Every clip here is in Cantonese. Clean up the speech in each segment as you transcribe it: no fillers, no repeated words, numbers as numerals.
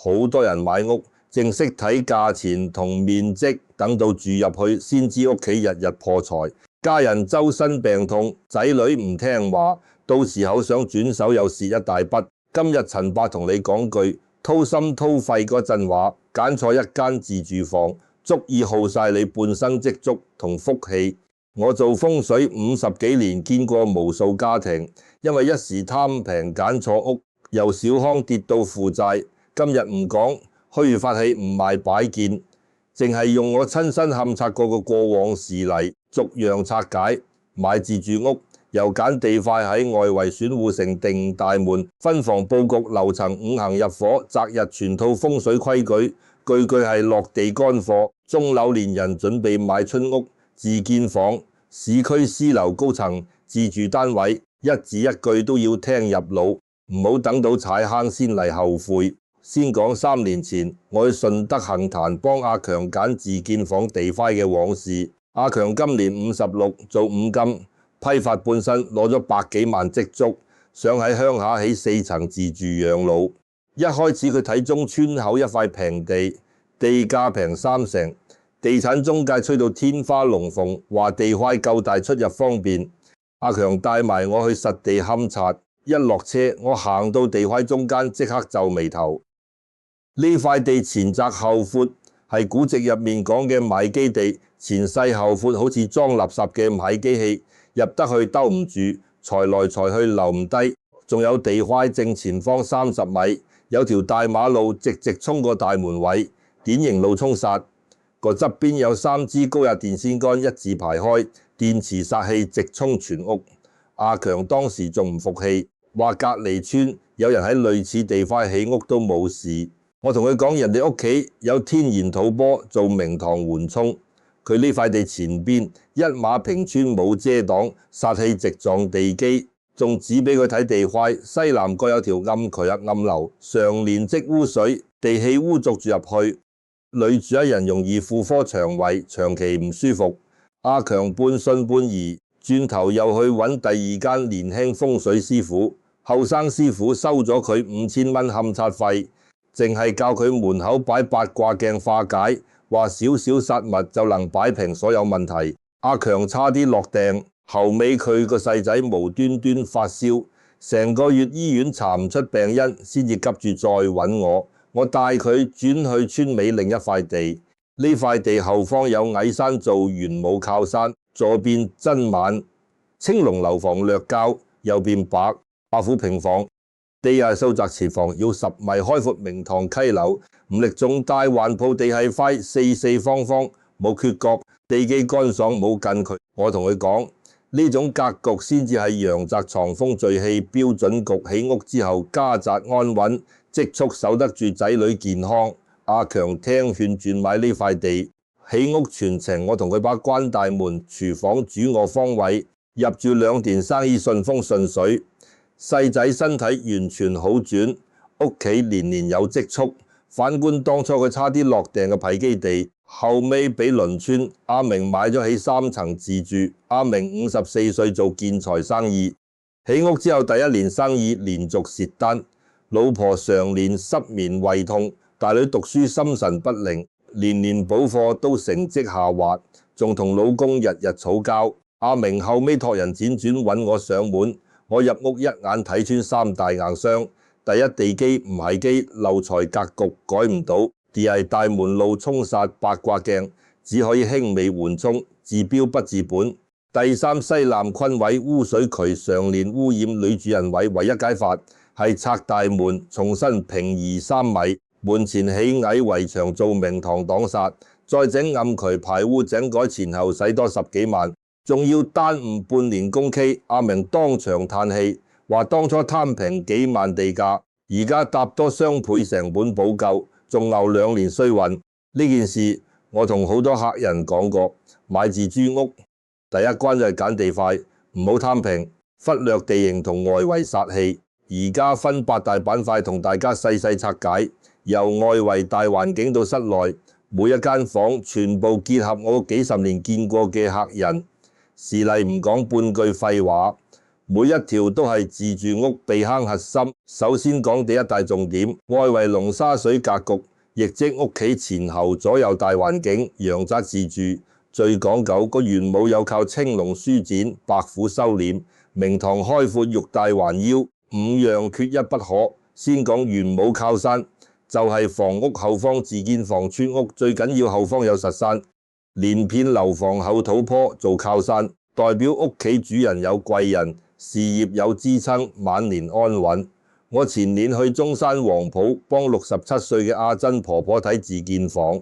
好多人買屋，淨識睇價錢同面積，等到住入去先知屋企日日破財，家人周身病痛，仔女唔聽話，到時候想轉手又蝕一大筆。今日陳伯同你講句掏心掏肺嗰陣話，揀錯一間自住房，足以耗晒你半生積蓄同福氣。我做風水50幾年，見過無數家庭，因為一時貪平揀錯屋，由小康跌到負債。今日唔講虛發氣，唔賣擺件，淨係用我親身勘察過嘅過往事例，逐樣拆解。買自住屋，又揀地塊喺外圍選戶成定大門，分房佈局樓層5行入伙，擇日全套風水規矩，句句係落地乾貨。中老年人準備買春屋、自建房、市區私樓高層自住單位，一字一句都要聽入腦，唔好等到踩坑先嚟後悔。先講3年前我去順德杏壇幫阿強揀自建房地塊嘅往事。阿強今年56，做五金，批發半身，攞咗100幾萬積蓄，想喺鄉下起4層自住養老。一開始佢睇中村口一塊平地，地價平30%，地產中介吹到天花龍鳳，話地塊夠大，出入方便。阿強帶埋我去實地勘察，一落車我行到地塊中間，即刻皺眉頭。呢塊地前窄後闊，係古籍入面講嘅買基地，前細後闊，好似裝垃圾嘅買機器，入得去兜唔住，財來財去留唔低。仲有地塊正前方30米，有條大馬路直衝過大門位，典型路衝煞。個側邊有3支高壓電線桿一字排開，電磁煞氣直衝全屋。阿強當時仲唔服氣，話隔離村有人喺類似地塊起屋都冇事。我同佢講，人哋屋企有天然土坡做明堂緩衝，佢呢塊地前邊一馬平川冇遮擋，煞氣直撞地基。仲指俾佢睇地塊西南角有條暗渠暗流，常年積污水，地氣污濁住入去，女住一人容易婦科腸胃，長期唔舒服。阿強半信半疑，轉頭又去揾第2間年輕風水師傅，後生師傅收咗佢5000蚊勘察費。淨係教佢門口擺八卦鏡化解，話少少煞物就能擺平所有問題。阿強差啲落訂，後尾佢個細仔無端端發燒，成個月醫院查唔出病因，先至急住再揾我。我帶佢轉去村尾另一塊地，呢塊地後方有矮山做玄武靠山，左邊真滿青龍樓房略cao，右邊白8虎平房。地下收窄前房，要10米開闊明堂溪樓，唔力重大環抱地係塊四四方方，冇缺角，地基乾爽冇近佢。我同佢講，呢種格局先至係陽宅藏風聚氣標準局，起屋之後家宅安穩，積蓄守得住仔女健康。阿強聽勸轉買呢塊地，起屋全程我同佢把關大門、廚房、主臥方位，入住2年生意順風順水。細仔身體完全好轉，屋企年年有積蓄。反觀當初佢差啲落訂嘅批基地，後尾俾鄰村阿明買咗起3層自住。阿明54歲做建材生意，起屋之後第1年生意連續蝕單，老婆常年失眠胃痛，大女讀書心神不寧，年年補課都成績下滑，仲同老公日日吵交。阿明後尾託人輾轉揾我上門。我入屋一眼睇穿3大硬傷：第一，地基唔係基，漏財格局改唔到；第二，大門路衝煞八卦鏡，只可以輕微緩衝，治標不治本；第三，西南坤位污水渠常年污染女主人位，唯一解法係拆大門，重新平移3米，門前起矮圍牆做明堂擋煞，再整暗渠排污井改，前後使多10幾萬。仲要耽誤半年工期。阿明當場嘆氣，話當初貪平幾萬地價，而家搭多雙倍成本補救，仲留2年衰運。呢件事我同好多客人講過，買自住屋第一關就係揀地塊，唔好貪平，忽略地形同外圍煞氣。而家分8大板塊同大家細細拆解，由外圍大環境到室內，每一間房全部結合我幾10年見過嘅客人。事例唔講半句廢話，每一條都係自住屋避坑核心。首先講第一大重點，外圍龍沙水格局，亦即屋企前後左右大環境，陽宅自住最講究個玄武有靠青龍舒展，白虎收斂，明堂開闊，玉帶環腰，五樣缺一不可。先講玄武靠山，就係房屋後方自建房村屋，最緊要後方有實山，連片樓房後土坡做靠山，代表屋企主人有貴人，事業有支撐，晚年安穩。我前年去中山黃埔幫67歲嘅阿珍婆婆睇自建房。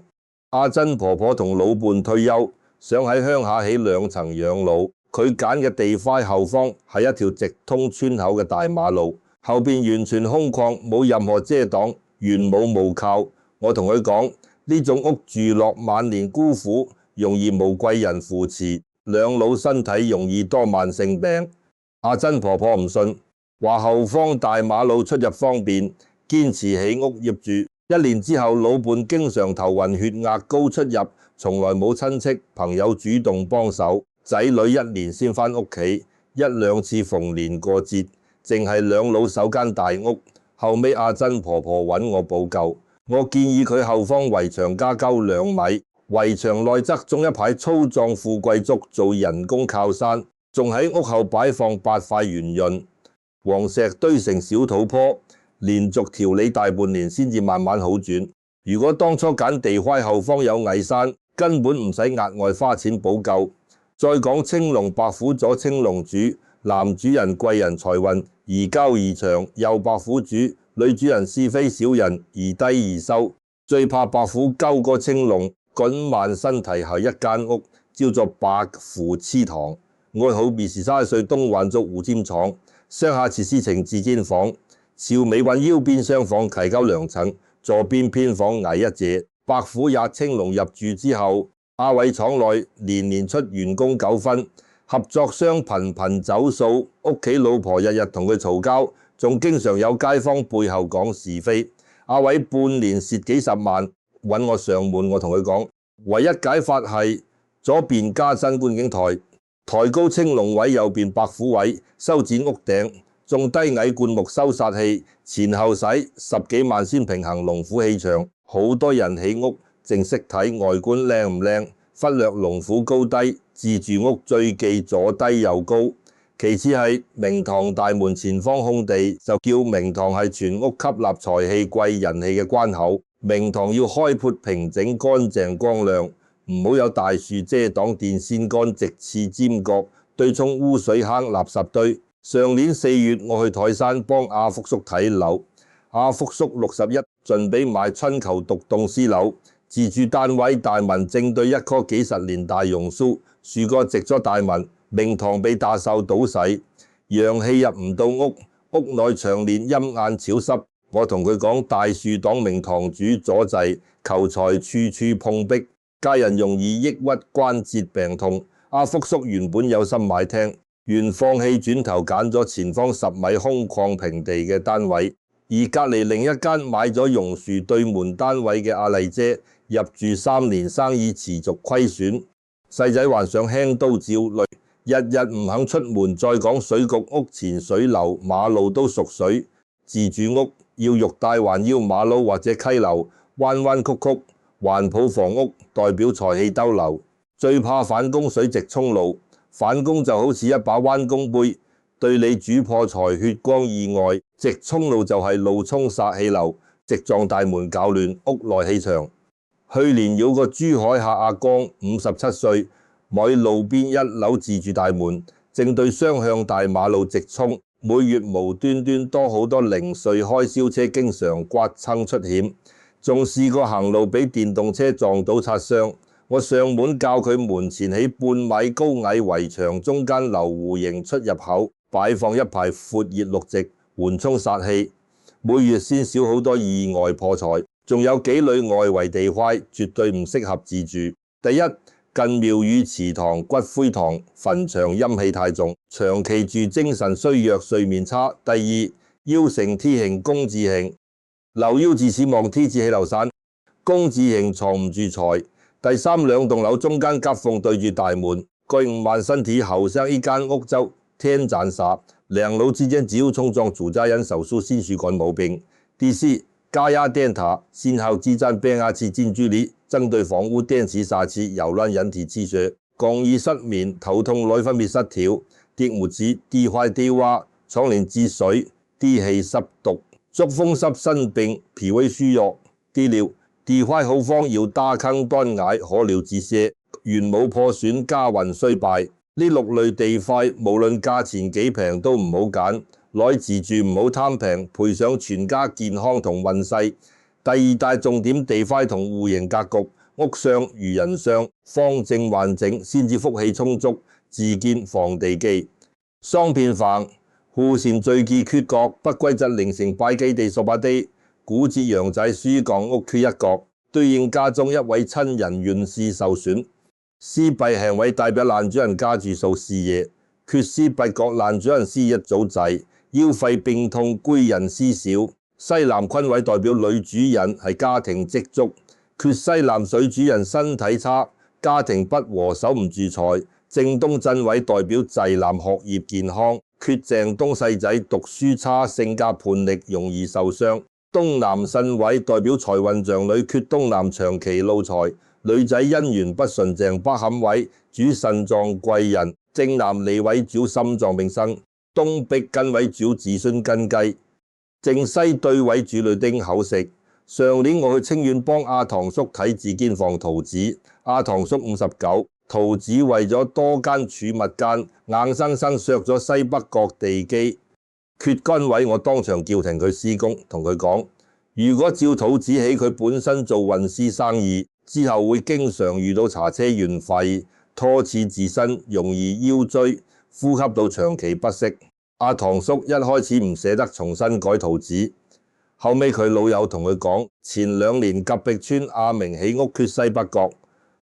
阿珍婆婆同老伴退休，想喺鄉下起2層養老。佢揀嘅地塊後方係一條直通村口嘅大馬路，後邊完全空曠，冇任何遮擋，玄武無靠。我同佢講，呢種屋住落晚年孤苦，容易無貴人扶持，兩老身體容易多慢性病。阿珍婆婆唔信，話後方大馬路出入方便，堅持起屋業住。1年之後，老伴經常頭暈血壓高出入，從來冇親戚朋友主動幫手。仔女1年先返屋企1、2次逢年過節，淨係兩老守間大屋。後尾阿珍婆婆揾我補救，我建議佢後方圍牆加高2米，圍牆內側種一排粗壯富貴竹做人工靠山，仲喺屋後擺放8塊圓潤黃石堆成小土坡，連續調理大半年先至慢慢好轉。如果當初揀地塊後方有矮山，根本唔使額外花錢補救。再講青龍白虎左青龍主，男主人貴人財運宜交宜長，右白虎主，女主人是非小人宜低宜收。最怕白虎鳩過青龍，滾慢身體係一間屋，叫做白虎黐堂。愛好20-30歲東環族胡尖廠，雙下設施呈自建房，朝尾彎腰邊廂房齊高2層，左邊偏房矮1截。白虎也青龍入住之後，阿偉廠內年年出員工糾紛，合作商頻頻走數，屋企老婆日日同佢嘈交，仲經常有街坊背後講是非。阿偉半年蝕幾十萬，揾我上門，我同佢講，唯一解法係左邊加新觀景台，抬高青龍位，右邊白虎位，修剪屋頂，種低矮灌木收煞氣，前後使10幾萬先平衡龍虎氣場。好多人起屋淨識睇外觀靚唔靚，忽略龍虎高低。自住屋最忌左低右高，其次係明堂大門前方空地，就叫明堂係全屋吸納財氣貴人氣嘅關口。明堂要開闊平整乾淨光亮，唔好有大樹遮擋，電線桿直刺尖角，對沖污水坑垃圾堆。上年4月我去台山幫阿福叔睇樓，阿福叔61，準備買春球獨棟私樓，自住單位大門正對一棵幾十年大榕樹，樹幹直咗大門，明堂被大獸倒噬，陽氣入唔到屋，屋內長年陰暗潮濕。我同佢講，大樹擋明堂主阻滯，求財處處碰壁，家人容易抑鬱關節病痛。阿福叔原本有心買廳，原放棄轉頭揀咗前方10米空曠平地嘅單位，而隔離另一間買咗榕樹對門單位嘅阿麗姐入住3年，生意持續虧損，細仔患上輕度焦慮，日日唔肯出門。再講水局，屋前水流，馬路都屬水，自住屋要玉帶環腰馬路或者溪流，彎彎曲曲，環抱房屋代表財氣兜流。最怕反弓水直沖路，反弓就好似一把彎弓杯，對你主破財血光意外；直沖路就係路沖煞氣流，直撞大門搞亂屋內氣場。去年有個珠海客阿江57歲，買路邊1樓自住大門，正對雙向大馬路直衝，每月無端端多好多零碎開銷車，經常刮蹭出險，仲試過行路俾電動車撞到擦傷。我上門教佢門前起半米高矮圍牆，中間留弧形出入口，擺放一排闊葉綠植，緩衝煞氣，每月先少好多意外破財。仲有幾類外圍地塊，絕對唔適合自住。第一，近廟宇祠堂、骨灰堂、墳場陰氣太重，長期住精神衰弱，睡眠差。第二，腰成 T 型工字形，留腰自此望 T 字起流散，工字形藏唔住財。第三，兩棟樓中間夾縫對住大門，據5萬身體後生依間屋就天斬煞，兩老之間只要衝撞主家人手術先屬趕毛病。第四，高壓電塔信號基站變壓器近距離針對房屋電磁殺器擾亂人體氣血，容易失眠、頭痛、內分泌失調。第五指地壞地瓦、窗簾積水、地氣濕毒、觸風濕腎病、脾胃虛弱。第六，地壞後方要大坑斷崖、河流止瀉、原木破損、家運衰敗。呢六類地塊無論價錢幾平都唔好揀，來自住唔好貪平，賠上全家健康同運勢。第二大重點，地塊同戶型格局，屋相如人相，方正環整先至福氣充足，自建房地基。雙片房，戶前聚忌缺角，不規則形成拜基地、索把地，古節陽仔書港屋缺一角，對應家中一位親人運勢受損。司弼行為代表男主人家住數事業，缺司弼角男主人事業早滯，腰肺病痛，貴人思少。西南坤位代表女主人係家庭積足，缺西南水主人身體差，家庭不和，守唔住財。正東震位代表濟南學業健康，缺正東細仔讀書差，性格叛逆，容易受傷。東南腎位代表財運像女，缺東南長期露財。女仔姻緣不純正，北坎位主腎臟貴人，正南離位主心臟病生，東壁根位主子孫根基，正西對位主女丁口食。上年我去清遠幫阿堂叔睇自建房圖紙，阿堂叔59，圖紙為咗多間儲物間，硬生生削咗西北角地基，缺杆位我當場叫停佢施工，同佢講，如果照圖紙起，佢本身做運輸生意。之後會經常遇到查車運費，拖遲自身，容易腰椎、呼吸道長期不適。阿堂叔一開始唔捨得重新改圖紙，後尾佢老友同佢講，前2年甲壁村阿明起屋缺西北角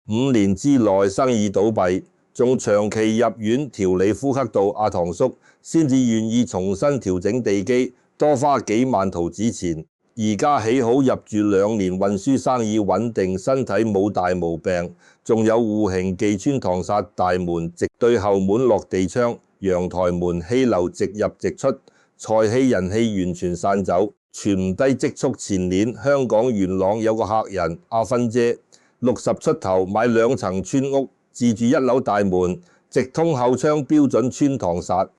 ，5年之內生意倒閉，仲長期入院調理呼吸道，阿堂叔先至願意重新調整地基，多花幾萬圖紙錢。而家起好入住2年，運輸生意穩定，身體冇大毛病，仲有戶型寄穿堂煞大門，直對後門落地窗，陽台門氣流直入直出，財氣人氣完全散走，存低積蓄。前年香港元朗有個客人阿芬姐，60出頭買2層村屋，自住1樓大門，直通後窗，標準穿堂煞。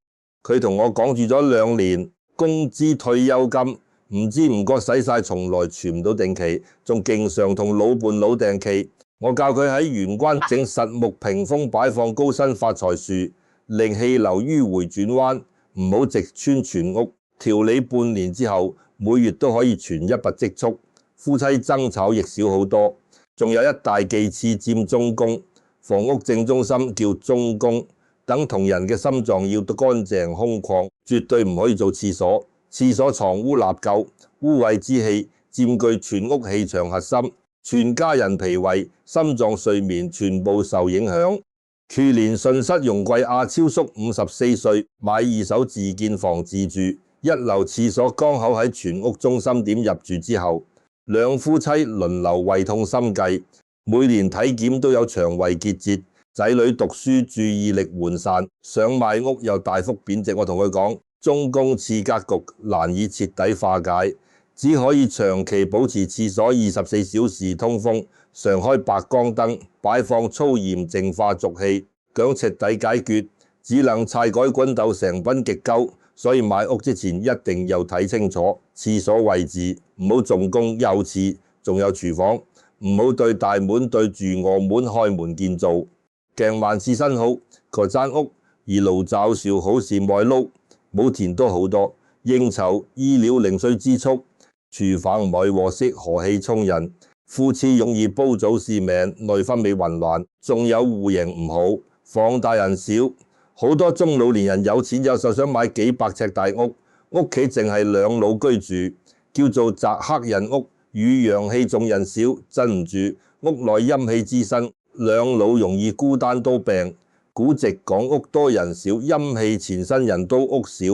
佢同我講住咗2年，工資退休金。唔知唔覺使晒，從來存唔到定期，仲經常同老伴老訂期。我教佢喺玄關整實木屏風，擺放高身發財樹，令氣流迂迴轉彎，唔好直穿全屋。調理半年之後，每月都可以存一筆積蓄，夫妻爭吵亦少好多。仲有一大忌廁佔中宮，房屋正中心叫中宮，等同人嘅心臟要乾淨空曠，絕對唔可以做廁所。廁所藏污納垢，污穢之氣佔據全屋氣場核心，全家人脾胃、心臟、睡眠全部受影響。去年順室容桂阿超叔54歲，買2手自建房自住，1樓廁所剛好喺全屋中心點入住之後，兩夫妻輪流胃痛心悸，每年體檢都有腸胃結節，仔女讀書注意力渙散，想買屋又大幅貶值。我同佢講，中宮次格局難以徹底化解，只可以長期保持廁所24小時通風，常開白光燈，擺放粗鹽淨化濁氣。想徹底解決，只能柴改滾豆成品極高。所以買屋之前一定要睇清楚廁所位置，唔好重工右廁，仲有廚房，唔好對大門對住外門開門建造。鏡萬事新好，嗰間屋而爐罩少好是外撈。冇田多好多，應酬醫療零碎支出，廚房唔可以和式和氣沖人，夫妻容易煲早試命，內分泌混亂，仲有戶型唔好，房大人少，好多中老年人有錢有勢想買幾百尺大屋，屋企淨係2老居住，叫做宅黑人屋，與陽氣重人少，鎮唔住，屋內陰氣滋生，2老容易孤單多病。古籍講屋多人少，陰氣纏身人多屋少，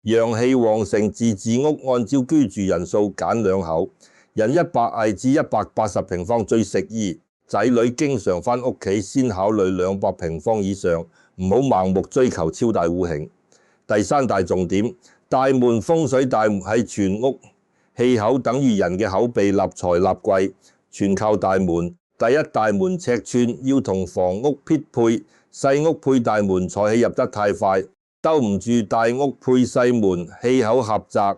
陽氣旺盛自治屋按照居住人數揀2口，人120至180平方最適宜。仔女經常返屋企，先考慮200平方以上，唔好盲目追求超大戶型。第三大重點，大門風水大門係全屋氣口等於人嘅口鼻，立財立貴，全靠大門。第一，大門尺寸要同房屋匹配，細屋配大門財氣入得太快，兜唔住；大屋配細門，氣口狹窄，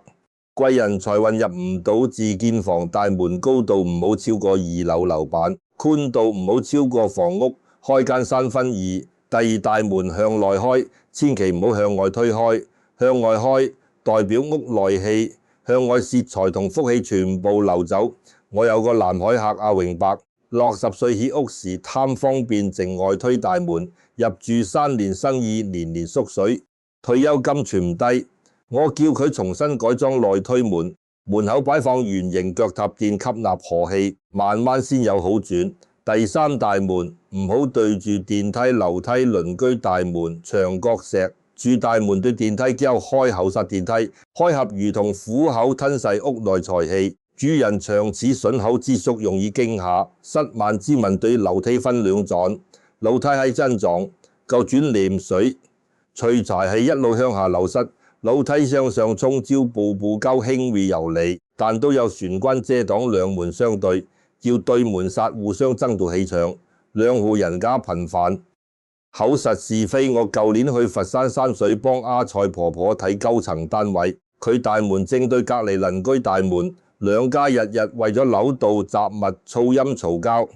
貴人財運入唔到。自建房大門高度唔好超過2樓樓板，寬度唔好超過房屋開間3分2。第二，大門向內開，千祈唔好向外推開。向外開代表屋內氣，向外泄財同福氣全部流走。我有個南海客阿榮伯，60歲起屋時貪方便，淨外推大門，入住3年生意年年縮水，退休金存唔低。我叫佢重新改裝內推門，門口擺放圓形腳踏墊吸納和氣，慢慢先有好轉。第三，大門唔好對住電梯、樓梯、鄰居大門、牆角石。住大門對電梯交開口煞電梯，開合如同虎口吞噬屋內財氣。主人長此筍口之縮，容易驚嚇失萬之民。對樓梯分2撞，樓梯係真撞，夠轉廉水，財係一路向下流失。樓梯向上衝，朝步步高輕易游離，但都有玄關遮擋，兩門相對，叫對門煞，互相爭奪氣場。兩戶人家頻繁口實是非。我舊年去佛山山水幫阿蔡婆婆睇9層單位，佢大門正對隔離鄰居大門，兩家日日為咗樓道雜物噪音嘈交，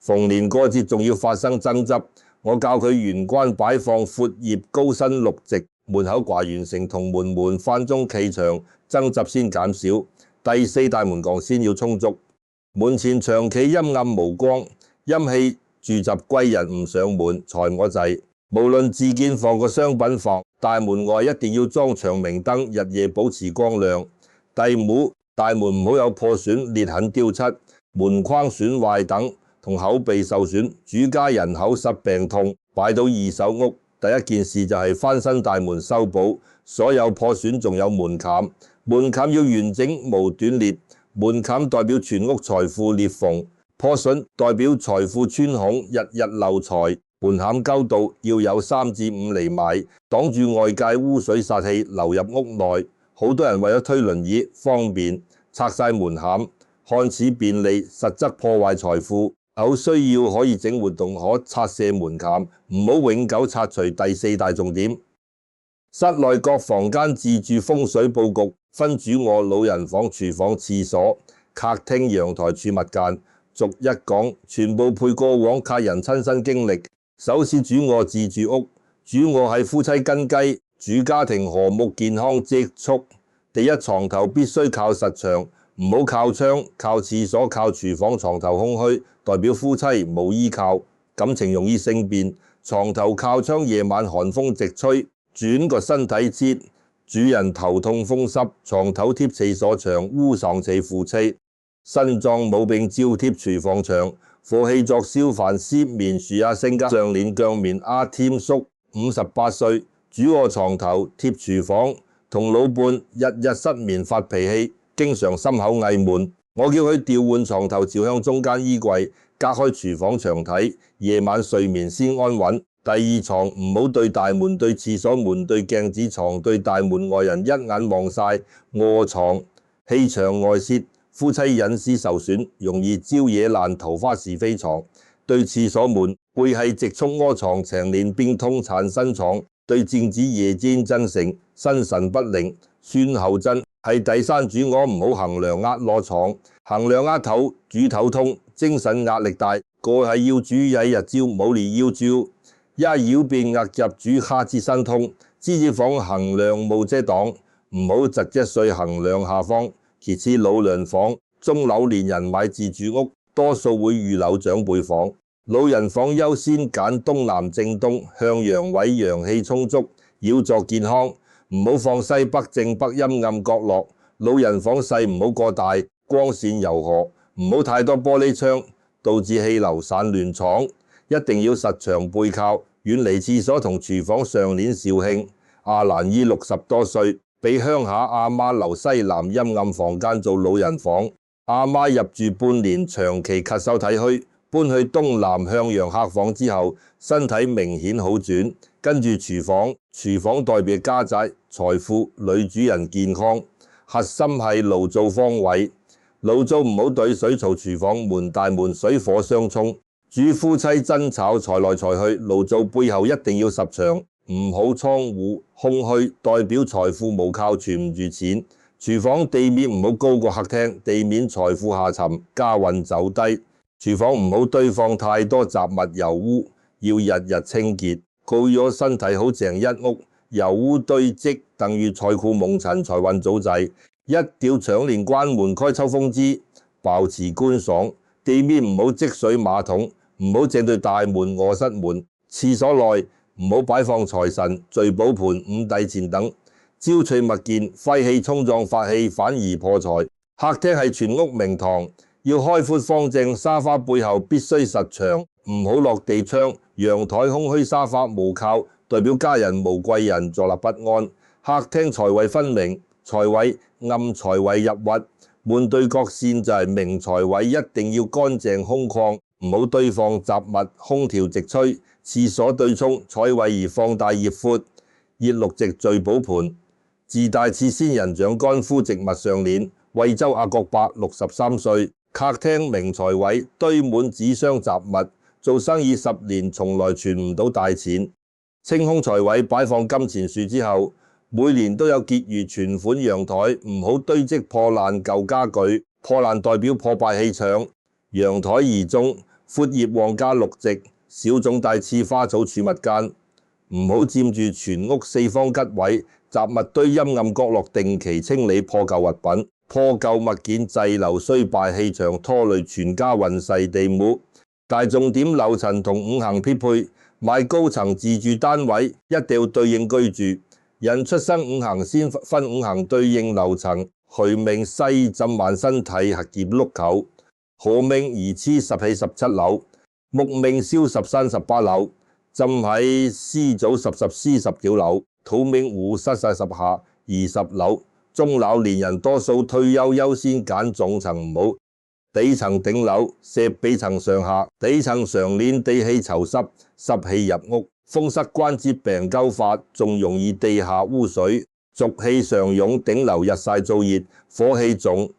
逢年過節仲要發生爭執。我教佢玄關擺放闊葉高身綠植，門口掛完成同門翻中企牆，爭執先減少。第四，大門鋼線要充足，門前長期陰暗無光，陰氣住習歸人唔上門，財我滯。無論自建房個商品房，大門外一定要裝長明燈，日夜保持光亮。第五，大門唔好有破損、裂痕、雕漆、門框損壞等，同口鼻受損，主家人口實病痛。擺到二手屋，第一件事就係翻新大門修補，所有破損仲有門檻，門檻要完整無斷裂，門檻代表全屋財富裂縫。破損代表財富穿孔，日日漏財。門檻高度要有3至5厘米，擋住外界污水煞氣流入屋內。好多人為咗推輪椅方便，拆晒門檻，看似便利，實則破壞財富。有需要可以整活動，可拆卸門檻，唔好永久拆除。第四大重點，室內各房間自住風水佈局分主臥、老人房、廚房、廁所、客廳、陽台、儲物間。逐一講，全部配過往客人親身經歷。首先，主臥自住屋，主臥係夫妻根基，主家庭和睦健康積蓄。第一，床頭必須靠實牆，唔好靠窗、靠廁所、靠廚房。床頭空虛，代表夫妻冇依靠，感情容易生變。床頭靠窗，夜晚寒風直吹，轉個身體節，主人頭痛風濕。床頭貼廁所牆，烏上氣負妻。腎臟冇病照貼廚房牆，火氣作燒飯絲棉樹啊升家上年姜面阿添叔58歲，主臥床頭貼廚房，同老伴日日失眠發脾氣，經常心口翳悶。我叫佢調換床頭朝向中間衣櫃，隔開廚房牆體，夜晚睡眠先安穩。第二，床唔好對大門，對廁所門，對鏡子。床對大門，外人一眼望晒。臥床氣場外泄，夫妻隱私受損，容易招惹爛桃花是非床。對廁所門，背係直衝臥床，長年病痛纏身床。對鏡子，夜間真誠，心神不寧。孫後真係第三主臥，唔好衡量壓落床，衡量壓頭主頭痛，精神壓力大。個係要主喺日朝，冇連腰朝，一擾變壓入主下肢身痛。支子房衡量冇遮擋，唔好窒一歲衡量下方。其次，老人房，中老年人買自住屋，多數會預留長輩房。老人房優先揀東南正東，向陽位，陽氣充足，繞座健康。唔好放西北正北陰暗角落。老人房細唔好過大，光線柔和，唔好太多玻璃窗，導致氣流散亂。床一定要實牆背靠，遠離廁所同廚房。上年肇慶阿蘭姨60多歲，俾鄉下阿媽留西南陰暗房間做老人房。阿媽入住半年，長期咳嗽體虛，搬去東南向陽客房之後，身體明顯好轉。跟住廚房代表家宅、財富、女主人健康。核心係爐灶方位，爐灶唔好對水槽廚房門大門水火相沖。主夫妻爭吵財來財去，爐灶背後一定要實牆，唔好窗戶空虛，代表財富無靠存唔住錢。廚房地面唔好高過客廳，地面財富下沉，家運走低。廚房唔好堆放太多雜物油污，要日日清潔。告咗身體好淨一屋，油污堆積等於財庫蒙塵，財運早滯。一吊長年關門開抽風之，保持觀爽。地面唔好積水馬桶，唔好正對大門臥室門。廁所內唔好擺放財神、聚寶盤、五帝錢等招財物件，廢氣衝撞法器反而破財。客廳係全屋明堂，要開闊方正，沙發背後必須實牆，唔好落地窗。陽台空虛，沙發無靠，代表家人無貴人，坐立不安。客廳財位分明，財位暗財位入鬱，門對角線就係明財位，一定要乾淨空曠，唔好堆放雜物，空調直吹。廁所對沖財位而放大熱闊，熱六席聚寶盤，自帶似仙人掌乾枯植物上鏈。惠州阿國伯63歲，客廳明財位堆滿紙箱雜物，做生意10年從來存唔到大錢。清空財位擺放金錢樹之後，每年都有結餘存款。陽台唔好堆積破爛舊家具，破爛代表破敗氣場。陽台二中闊葉旺加6席，小種帶刺花草儲物間，唔好佔住全屋四方吉位，雜物堆陰暗角落定期清理破舊物品。破舊物件滯留衰敗氣場，拖累全家運勢地母。大重點樓層同五行匹配，買高層自住單位一定要對應居住。人出生五行先分五行對應樓層。戌命西浸萬身體合劫碌口，亥命兒黐10起17樓，木命燒10山18樓，浸喺師祖10師19樓，土命戶失晒10下20樓。中老年人多數退休優先揀總層唔好，底層頂樓石比層上下，底層常年地氣潮濕，濕氣入屋，風濕關節病鳩發，仲容易地下污水，濁氣上湧，頂樓日曬燥熱，火氣重，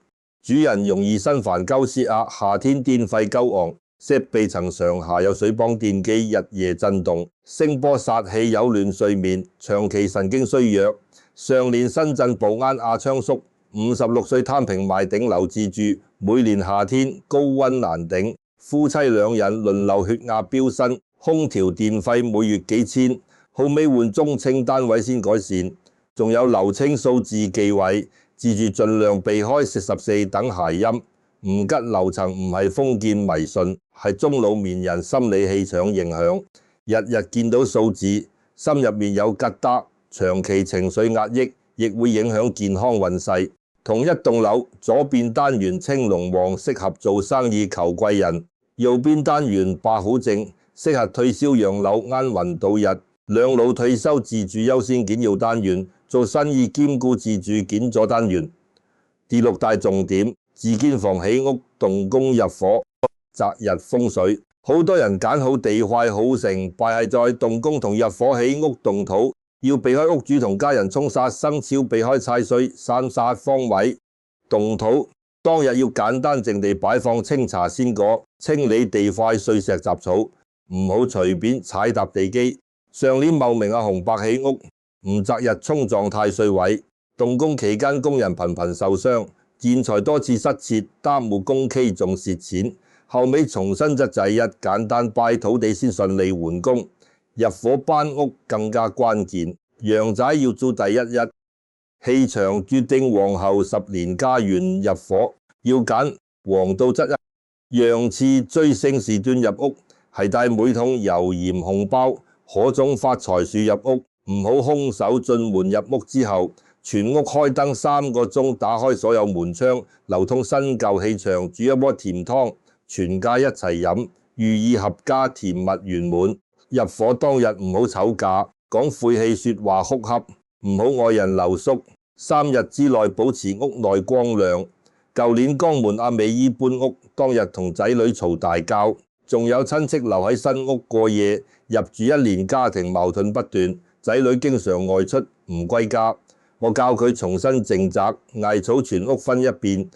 主人容易心煩鳩泄壓，夏天電費鳩昂，石比層上下有水幫電機日夜震動，聲波殺氣擾亂睡眠，長期神經衰弱。上年深圳寶安阿昌叔56歲攤平賣頂樓自住，每年夏天高溫難頂，夫妻兩人輪流血壓飆升，空調電費每月幾千，後尾換中清單位先改善。仲有硫青數字忌位，自住盡量避開44等諧音。唔吉樓層唔係封建迷信，係中老年人心理氣場影響。日日見到數字，心入面有疙瘩，長期情緒壓抑，亦會影響健康運勢。同一棟樓左邊單元青龍旺，適合做生意求貴人；右邊單元霸好正，適合退休養老安穩度日。兩老退休自住優先揀右單元，做生意兼顧自住揀左單元。第6大重點，自建房起屋動工入伙，擇日風水。好多人揀好地塊好成，敗係在動工同入伙起屋動土。要避開屋主同家人衝殺生肖，避開太歲三煞方位。動土當日要簡單淨地擺放清茶鮮果，清理地塊碎石雜草，唔好隨便踩踏地基。上年茂名阿紅伯起屋，唔擇日衝撞太歲位，動工期間工人頻頻受傷，建材多次失竊，耽誤工期仲蝕錢。後尾重新則擇日簡單拜土地先順利完工。入伙搬屋更加關鍵，陽宅要做第一，氣場決定往後10年家園入伙，要揀黃道側一。陽次最盛時段入屋，係帶每桶油鹽紅包，可種發財樹入屋，唔好空手進門入屋之後，全屋開燈3個鐘，打開所有門窗，流通新舊氣場，煮一鍋甜湯，全家一齊飲，寓意合家甜蜜圓滿。入伙當日唔好吵架，講晦氣說話哭泣，唔好外人留宿。3日之內保持屋內光亮。舊年江門阿美姨搬屋，當日同仔女嘈大交，仲有親戚留喺新屋過夜，入住1年，家庭矛盾不斷，仔女經常外出唔歸家。我教佢重新淨宅，艾草全屋分一遍，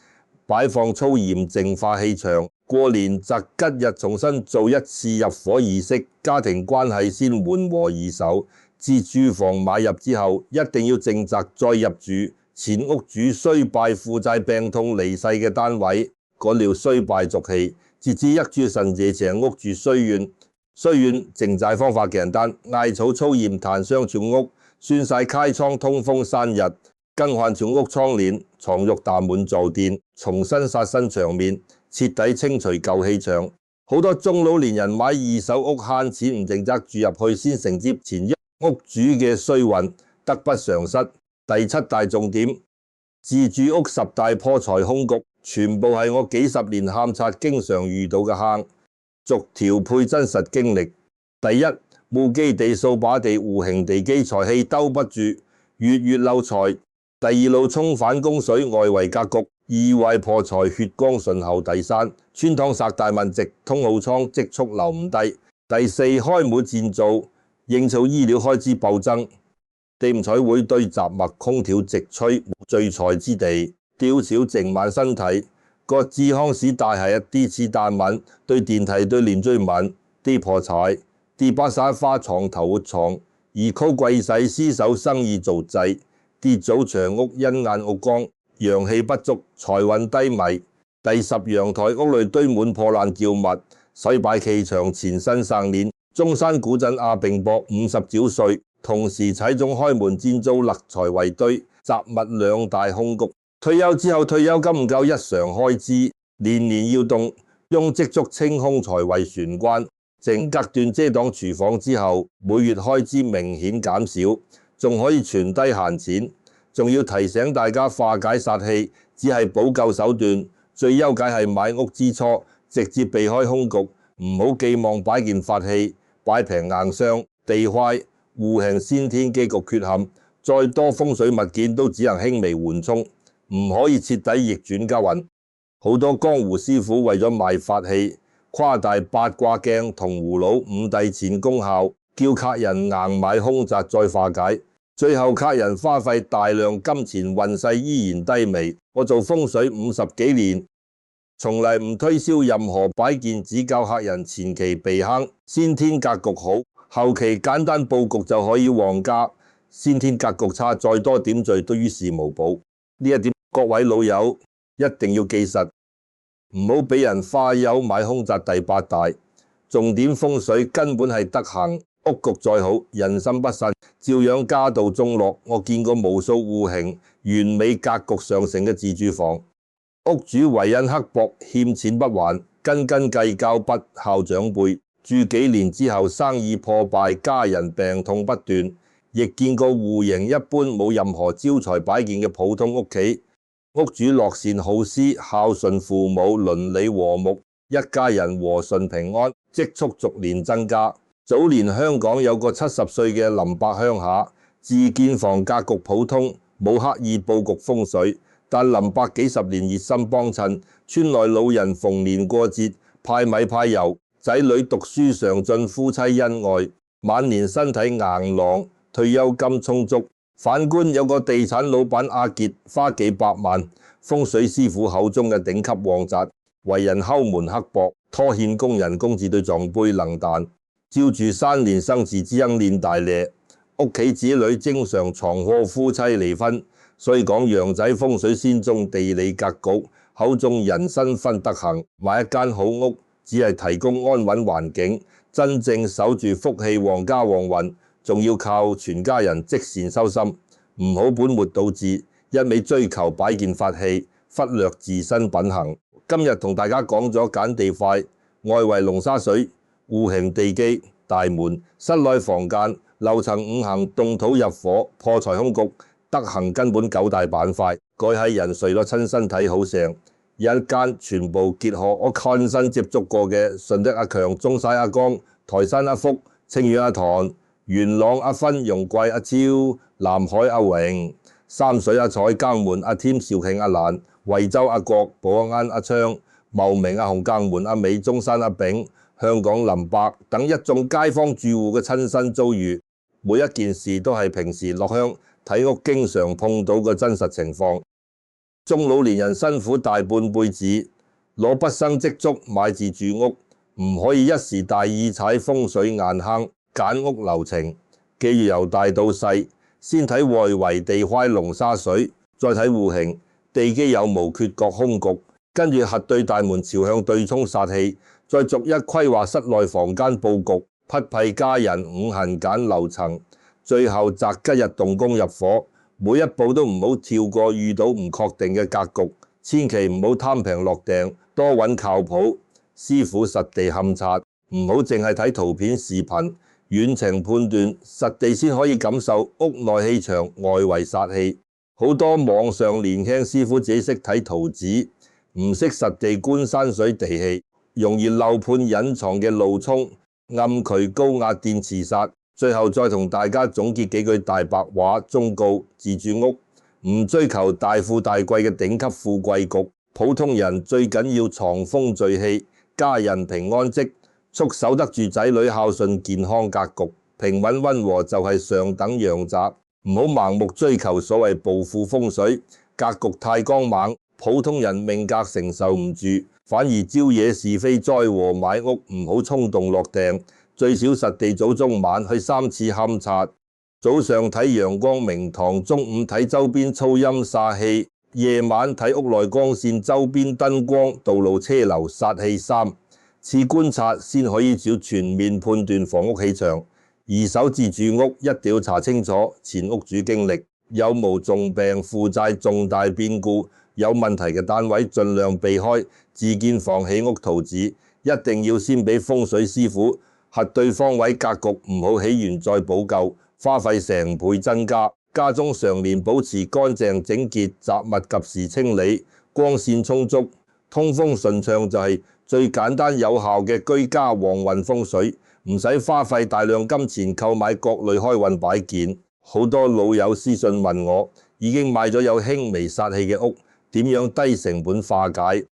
擺放粗鹽淨化氣場。過年擇吉日重新做一次入伙儀式，家庭關係先緩和易手。自住房買入之後，一定要淨宅再入住。前屋主衰敗、負債、病痛、離世嘅單位，嗰料衰敗俗氣，截至一柱神謝請屋主衰怨。衰怨淨債方法簡單，艾草粗鹽檀香全屋，宣誓開倉通風生日，更換全屋窗簾、床褥大門坐墊，重新刷新牆面，徹底清除舊氣場。好多中老年人買二手屋慳錢唔淨宅住入去，先承接前一屋主嘅衰運，得不償失。第7大重點，自住屋10大破財凶局，全部係我幾十年勘察經常遇到嘅坑，逐條配真實經歷。第一，墓基地、掃把地、戶型地基財氣兜不住，月月漏財。第二，路沖反風水，外圍格局意外破財，血光順後遞山，穿堂煞大問直通好倉，積蓄留唔低。第四，開門漸造，應酬醫療開支暴增。地唔彩會堆雜物，空調直吹，聚財之地，雕小靜慢身體。個智康史大係一啲次彈敏，對電梯對連追敏，啲破財，啲把沙花床頭活床，而靠貴勢私手生意做制，啲早長屋陰眼屋光，陽氣不足，財運低迷。第10，陽台屋內堆滿破爛叫物，洗擺氣場前身生鏈。中山古鎮阿並博50繳稅，同時踩中開門戰造勒財圍堆，雜物2大凶局。退休之後退休金唔夠日常開支，年年要動，用積蓄清空財位玄關。淨隔斷遮擋廚房之後，每月開支明顯減少，仲可以存低閒錢。仲要提醒大家化解煞氣，只係補救手段，最優解係買屋之初直接避開凶局，唔好寄望擺件法器，擺平硬傷、地壞、戶型先天基局缺陷，再多風水物件都只能輕微緩衝，唔可以徹底逆轉家運。好多江湖師傅為咗賣法器，誇大八卦鏡、銅葫蘆、5帝錢功效，叫客人硬買凶宅再化解，最後客人花費大量金錢，運勢依然低微。我做風水50幾年，從嚟唔推銷任何擺件，只教客人前期避坑，先天格局好，後期簡單佈局就可以旺家。先天格局差，再多點綴都於事無補。呢一點各位老友一定要記實，唔好俾人花友買凶宅第8大。重點風水根本係德行，屋局再好，人心不慎，照樣家道中落。我見過無數戶型完美格局上乘嘅自住房，屋主為人刻薄，欠錢不還，斤斤計較，不孝長輩，住幾年之後生意破敗，家人病痛不斷。亦見過戶型一般冇任何招財擺件嘅普通屋企，屋主樂善好施，孝順父母，鄰里和睦，一家人和順平安，積蓄逐年增加。早年香港有個70歲嘅林伯鄉下，自建房格局普通，冇刻意佈局風水，但林伯幾十年熱心幫襯，村內老人逢年過節派米派油，仔女讀書上進，夫妻恩愛，晚年身體硬朗，退休金充足。反觀有個地產老闆阿傑，花幾百萬，風水師傅口中嘅頂級旺宅，為人摳門刻薄，拖欠工人工字對長輩冷淡，照住3年生時之恩練大咧，屋企子女經常藏禍，夫妻離婚。所以講陽仔風水先中地理格局，口中人生分德行。買一間好屋只係提供安穩環境，真正守住福氣旺家旺運，仲要靠全家人積善修心，唔好本末倒置，一味追求擺件法器，忽略自身品行。今日同大家講咗揀地塊，外圍龍沙水、戶型地基、大門、室內房間、樓層5行、動土入火、破財凶局、德行根本9大板塊，該係人睡咗親身體好成。有一間全部結合我親身接觸過嘅，順德阿強、中西阿江、台山阿福、清遠阿唐、元朗阿芬、容桂阿超、南海阿榮、三水阿彩、江門阿添、肇慶阿蘭、惠州阿國、寶安阿昌、茂名阿紅、江門阿美、中山阿炳、香港林伯等一眾街坊住戶嘅親身遭遇，每一件事都係平時落鄉睇屋經常碰到嘅真實情況。中老年人辛苦大半輩子，攞畢生積蓄買自住屋，唔可以一時大意踩風水硬坑，揀屋流程，既要由大到細，先睇外圍地塊龍沙水，再睇戶型地基有無缺角空局，跟住核對大門朝向對沖煞氣，再逐一規劃室內房間佈局，匹配家人五行揀樓層，最後擇吉日動工入伙。每一步都唔好跳過遇到唔確定嘅格局，千祈唔好貪平落訂，多揾靠譜師傅實地勘察，唔好淨係睇圖片視頻，遠程判斷，實地先可以感受屋內氣場，外圍煞氣。好多網上年輕師傅自己識睇圖紙，唔識實地觀山水地氣，容易漏判隱藏嘅路衝、暗渠、高壓電磁煞。最後再同大家總結幾句大白話忠告：自住屋唔追求大富大貴嘅頂級富貴局，普通人最緊要藏風聚氣，家人平安積，束守得住仔女孝順健康格局，平穩溫和就係上等陽宅。唔好盲目追求所謂暴富風水，格局太剛猛，普通人命格承受唔住，反而招惹是非災禍。買屋唔好衝動落訂。最少實地早中晚去3次勘察，早上睇陽光明堂，中午睇周邊噪音煞氣，夜晚睇屋內光線、周邊燈光、道路車流煞氣。3次觀察先可以照全面判斷房屋氣場。二手自住屋一定要查清楚前屋主經歷，有無重病、負債、重大變故，有問題嘅單位盡量避開。自建房起屋圖紙一定要先俾風水師傅核對方位格局，唔好起完再補救，花費成倍增加。家中常年保持乾淨整潔，雜物及時清理，光線充足，通風順暢就係最簡單有效嘅居家旺運風水，唔使花費大量金錢購買各類開運擺件。好多老友私信問我，已經買咗有輕微煞氣嘅屋，點樣低成本化解？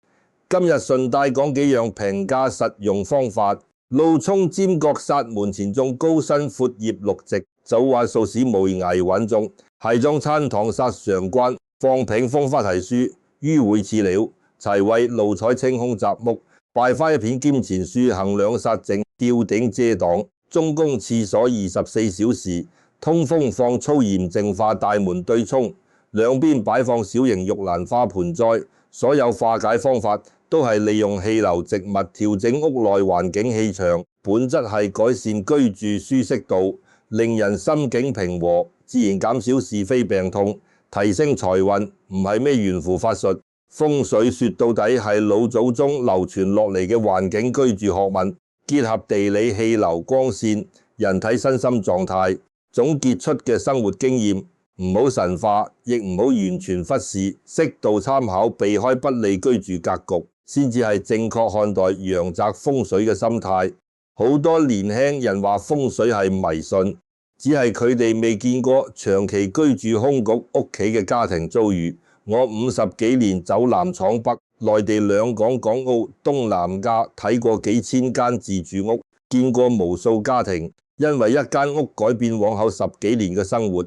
今日順帶講幾樣平價實用方法。路衝尖角煞門前種高身闊葉綠植，早晚數市無危穩中，係種餐堂煞上關，放屏風花題書，迂迴次料，齊位路彩清空雜木，拜花一片兼前樹，行兩煞正，吊頂遮擋，中宮廁所24小時，通風放粗鹽淨化大門對沖，兩邊擺放小型玉蘭花盆栽。所有化解方法都係利用氣流植物調整屋內環境氣場，本質係改善居住舒適度，令人心境平和，自然減少是非病痛，提升財運，唔係咩玄乎法術。風水說到底係老祖宗流傳落嚟嘅環境居住學問，結合地理氣流光線、人體身心狀態，總結出嘅生活經驗。唔好神化，亦唔好完全忽視，適度參考，避開不利居住格局，先至係正確看待陽宅風水嘅心態。好多年輕人話風水係迷信，只係佢哋未見過長期居住空局屋企嘅家庭遭遇。我50幾年走南闖北，內地兩港、港澳、東南亞睇過幾千間自住屋，見過無數家庭因為一間屋改變往後10幾年嘅生活。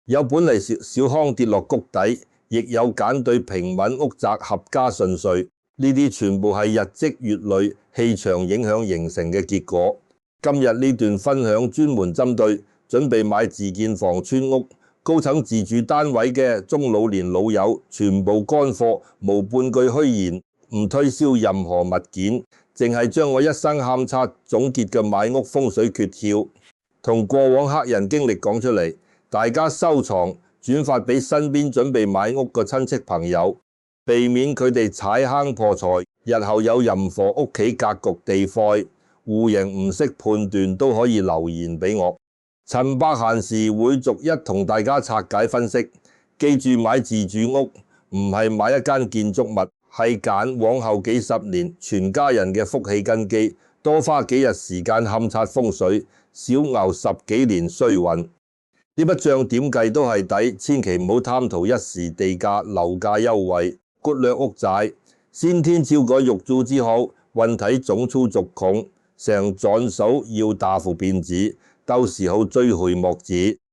有本嚟小康跌落谷底，亦有揀對平穩屋宅合家順遂，呢啲全部係日積月累氣場影響形成嘅結果。今日呢段分享專門針對準備買自建房村屋、高層自住單位嘅中老年老友，全部乾貨，無半句虛言，唔推銷任何物件，淨係將我一生勘察總結嘅買屋風水訣竅，同過往客人經歷講出嚟。大家收藏轉發俾身邊準備買屋嘅親戚朋友，避免佢哋踩坑破財。日後有任何屋企格局地塊戶型唔識判斷，都可以留言俾我。陳伯閒時會逐一同大家拆解分析。記住，買自住屋唔係買一間建築物，係揀往後幾十年全家人嘅福氣根基。多花幾日時間勘察風水，少熬10幾年衰運。呢筆帳點計都係抵，千祈唔好貪圖一時地價樓價優惠，忽略屋仔。先天照改玉柱之好，運體總粗俗孔，成轉手要大副辮子，到時候追悔莫及。